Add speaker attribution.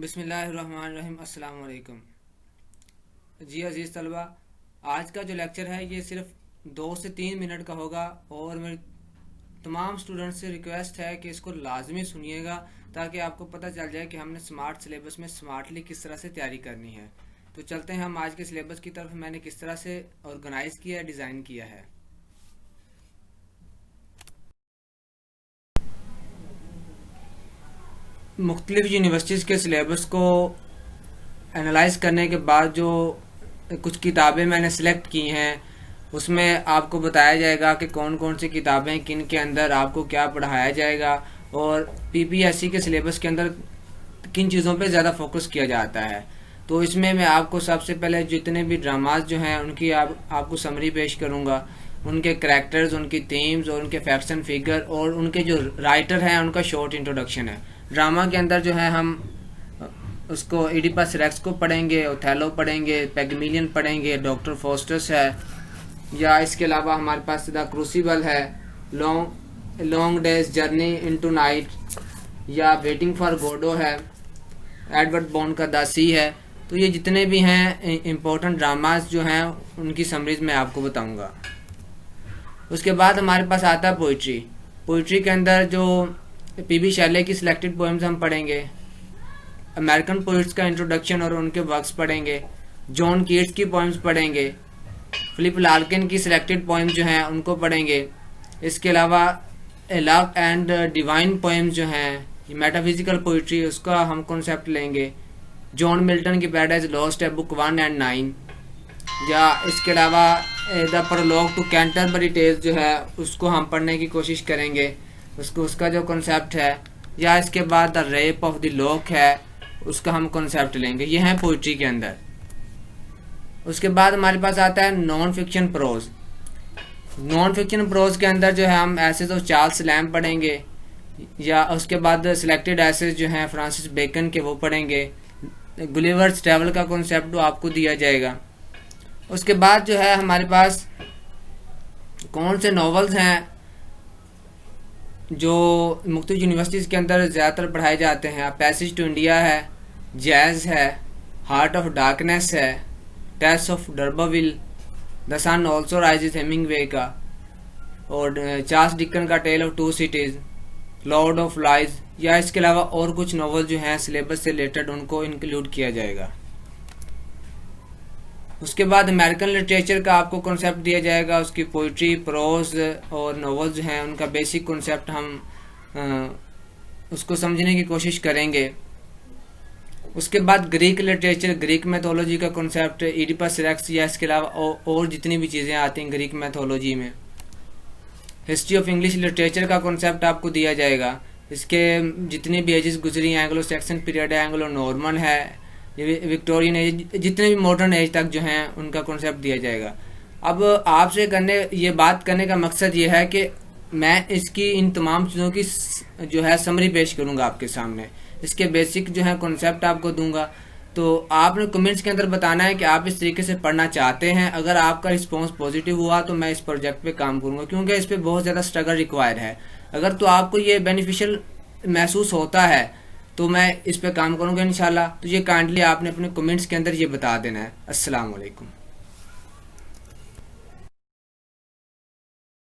Speaker 1: बिस्मिल्लाहिर्रहमानिर्रहीम। अस्सलाम वालेकुम। जी अज़ीज़ तलबा, आज का जो लेक्चर है ये सिर्फ 2 से 3 मिनट का होगा और मेरे तमाम स्टूडेंट्स से रिक्वेस्ट है कि इसको लाजमी सुनिएगा ताकि आपको पता चल जाए कि हमने स्मार्ट सिलेबस में स्मार्टली किस तरह से तैयारी करनी है। तो चलते हैं हम आज के सिलेबस की तरफ। मैंने किस तरह से ऑर्गेनाइज किया है, डिज़ाइन किया है। मुख्तलिफ यूनिवर्सिटीज़ के सिलेबस को एनालाइज करने के बाद जो कुछ किताबें मैंने सेलेक्ट की हैं उसमें आपको बताया जाएगा कि कौन कौन सी किताबें किन के अंदर आपको क्या पढ़ाया जाएगा और पीपीएससी के सिलेबस के अंदर किन चीज़ों पे ज़्यादा फोकस किया जाता है। तो इसमें मैं आपको सबसे पहले जितने भी ड्रामाज जो हैं उनकी आपको समरी पेश करूँगा, उनके करैक्टर्स, उनकी थीम्स और उनके फैक्ट्स एंड फिगर और उनके जो राइटर हैं उनका शॉर्ट इंट्रोडक्शन है। ड्रामा के अंदर जो है हम उसको इडिपस रेक्स को पढ़ेंगे, ओथेलो पढ़ेंगे, पेगमिलियन पढ़ेंगे, डॉक्टर फोस्टर्स है, या इसके अलावा हमारे पास द क्रूसिबल है, long days journey into night, या वेटिंग फॉर गोडो है, एडवर्ड बॉन्ड का द सी है। तो ये जितने भी हैं इम्पोर्टेंट ड्रामाज जो हैं उनकी समरीज मैं आपको बताऊंगा। उसके बाद हमारे पास आता है पोइट्री। पोइट्री के अंदर जो पीबी शैले की सिलेक्टेड पोएम्स हम पढ़ेंगे, अमेरिकन पोइट्स का इंट्रोडक्शन और उनके वर्क्स पढ़ेंगे, जॉन कीट्स की पोएम्स पढ़ेंगे, फिलिप लार्किन की सिलेक्टेड पोएम्स जो हैं उनको पढ़ेंगे। इसके अलावा लव एंड डिवाइन पोएम्स जो हैं, मेटाफिजिकल पोइट्री, उसका हम कॉन्सेप्ट लेंगे। जॉन मिल्टन की पैराडाइज लॉस्ट है, बुक 1 और 9, या इसके अलावा the Prologue to Canterbury Tales जो है उसको हम पढ़ने की कोशिश करेंगे, उसका जो कॉन्सेप्ट है। या इसके बाद the rape of the lock है, उसका हम कॉन्सेप्ट लेंगे। ये है पोइट्री के अंदर। उसके बाद हमारे पास आता है non fiction prose. Non fiction prose के अंदर जो है हम एसेज ऑफ चार्ल्स लैम्ब पढ़ेंगे, या उसके बाद सिलेक्टेड एसेज जो हैं फ्रांसिस बेकन के वो पढ़ेंगे। गुलिवर्स ट्रैवल का कॉन्सेप्ट आपको दिया जाएगा। उसके बाद जो है हमारे पास कौन से नॉवेल्स हैं जो मुख्तलिफ यूनिवर्सिटीज़ के अंदर ज़्यादातर पढ़ाए जाते हैं। पैसेज टू इंडिया है, जैज़ है, हार्ट ऑफ डार्कनेस है, Tess of d'Urbervilles, the sun also rises Hemingway का, और चार्ल्स डिकन का tale of two cities, lord of lies, या इसके अलावा और कुछ नॉवल जो हैं सिलेबस से रिलेटेड उनको इंक्लूड किया जाएगा। उसके बाद अमेरिकन लिटरेचर का आपको कॉन्सेप्ट दिया जाएगा, उसकी पोइट्री, प्रोज और नॉवेल्स हैं उनका बेसिक कॉन्सेप्ट हम उसको समझने की कोशिश करेंगे। उसके बाद ग्रीक लिटरेचर, ग्रीक मैथोलॉजी का कॉन्सेप्ट, इडिपस रेक्स, या इसके अलावा और जितनी भी चीज़ें आती हैं ग्रीक मैथोलॉजी में। हिस्ट्री ऑफ इंग्लिश लिटरेचर का कॉन्सेप्ट आपको दिया जाएगा। इसके जितनी भी एजेस गुजरी हैं, एंग्लो सैक्सन पीरियड है, एंग्लो नॉर्मन है, विक्टोरियन एज, जितने भी मॉडर्न एज तक जो हैं उनका कॉन्सेप्ट दिया जाएगा। अब आपसे ये बात करने का मकसद ये है कि मैं इसकी इन तमाम चीज़ों की जो है समरी पेश करूँगा आपके सामने। इसके बेसिक जो है कॉन्सेप्ट आपको दूंगा। तो आपने कमेंट्स के अंदर बताना है कि आप इस तरीके से पढ़ना चाहते हैं। अगर आपका रिस्पॉन्स पॉजिटिव हुआ तो मैं इस प्रोजेक्ट पे काम करूँगा, क्योंकि इस पर बहुत ज़्यादा स्ट्रगल रिक्वायर है। अगर तो आपको ये बेनिफिशियल महसूस होता है तो मैं इस पे काम करूँगा इंशाल्लाह। तो ये काइंडली आपने अपने कमेंट्स के अंदर ये बता देना है। अस्सलाम वालेकुम।